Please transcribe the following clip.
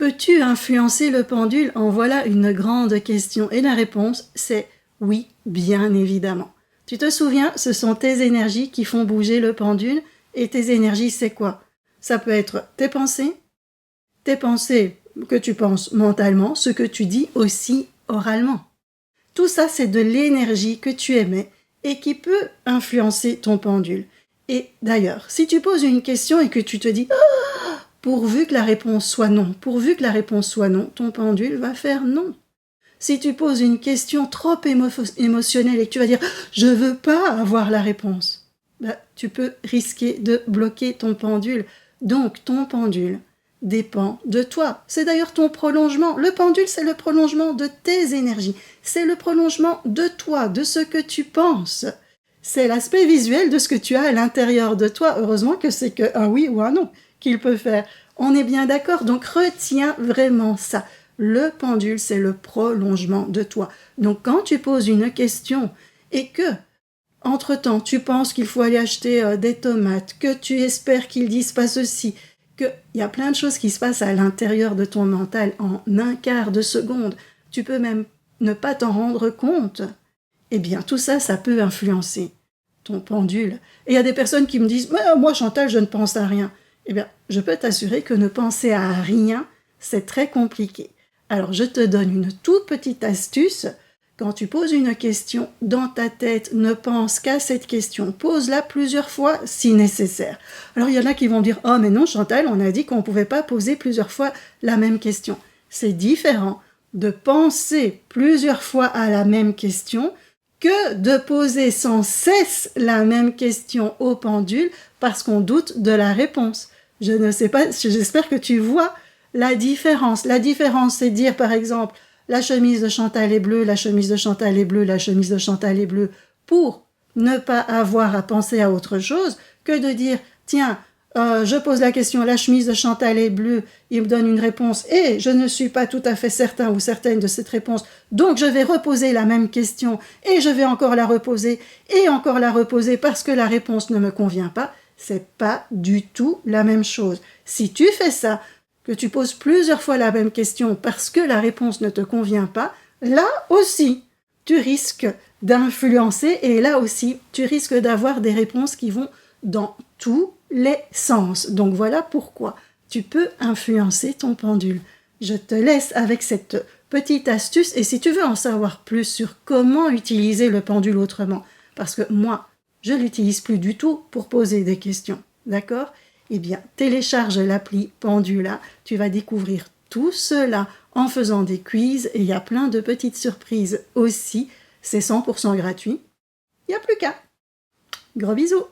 Peux-tu influencer le pendule? En voilà une grande question. Et la réponse, c'est oui, bien évidemment. Tu te souviens, ce sont tes énergies qui font bouger le pendule. Et tes énergies, c'est quoi? Ça peut être tes pensées que tu penses mentalement, ce que tu dis aussi oralement. Tout ça, c'est de l'énergie que tu émets et qui peut influencer ton pendule. Et d'ailleurs, si tu poses une question et que tu te dis « pourvu que la réponse soit non, pourvu que la réponse soit non », ton pendule va faire non. Si tu poses une question trop émotionnelle et que tu vas dire « je veux pas avoir la réponse », tu peux risquer de bloquer ton pendule. Donc, ton pendule dépend de toi. C'est d'ailleurs ton prolongement. Le pendule, c'est le prolongement de tes énergies. C'est le prolongement de toi, de ce que tu penses. C'est l'aspect visuel de ce que tu as à l'intérieur de toi. Heureusement que c'est qu'un oui ou un non qu'il peut faire. On est bien d'accord, donc retiens vraiment ça. Le pendule, c'est le prolongement de toi. Donc quand tu poses une question et que, entre-temps, tu penses qu'il faut aller acheter des tomates, que tu espères qu'ils disent pas ceci, qu'il y a plein de choses qui se passent à l'intérieur de ton mental en un quart de seconde, tu peux même ne pas t'en rendre compte, eh bien tout ça, ça peut influencer ton pendule. Et il y a des personnes qui me disent « moi Chantal, je ne pense à rien ». Eh bien, je peux t'assurer que ne penser à rien, c'est très compliqué. Alors, je te donne une toute petite astuce. Quand tu poses une question dans ta tête, ne pense qu'à cette question. Pose-la plusieurs fois si nécessaire. Alors, il y en a qui vont dire « oh, mais non, Chantal, on a dit qu'on ne pouvait pas poser plusieurs fois la même question ». C'est différent de penser plusieurs fois à la même question que de poser sans cesse la même question au pendule parce qu'on doute de la réponse. Je ne sais pas, j'espère que tu vois la différence. La différence, c'est dire, par exemple, la chemise de Chantal est bleue, la chemise de Chantal est bleue, la chemise de Chantal est bleue, pour ne pas avoir à penser à autre chose que de dire, tiens, je pose la question, la chemise de Chantal est bleue, il me donne une réponse et je ne suis pas tout à fait certain ou certaine de cette réponse, donc je vais reposer la même question et je vais encore la reposer et encore la reposer parce que la réponse ne me convient pas. C'est pas du tout la même chose. Si tu fais ça, que tu poses plusieurs fois la même question parce que la réponse ne te convient pas, là aussi, tu risques d'influencer et là aussi, tu risques d'avoir des réponses qui vont dans tous les sens. Donc voilà pourquoi tu peux influencer ton pendule. Je te laisse avec cette petite astuce et si tu veux en savoir plus sur comment utiliser le pendule autrement, parce que moi, je l'utilise plus du tout pour poser des questions, d'accord? Eh bien, télécharge l'appli Pendula, tu vas découvrir tout cela en faisant des quiz et il y a plein de petites surprises aussi, c'est 100% gratuit. Il n'y a plus qu'à. Gros bisous!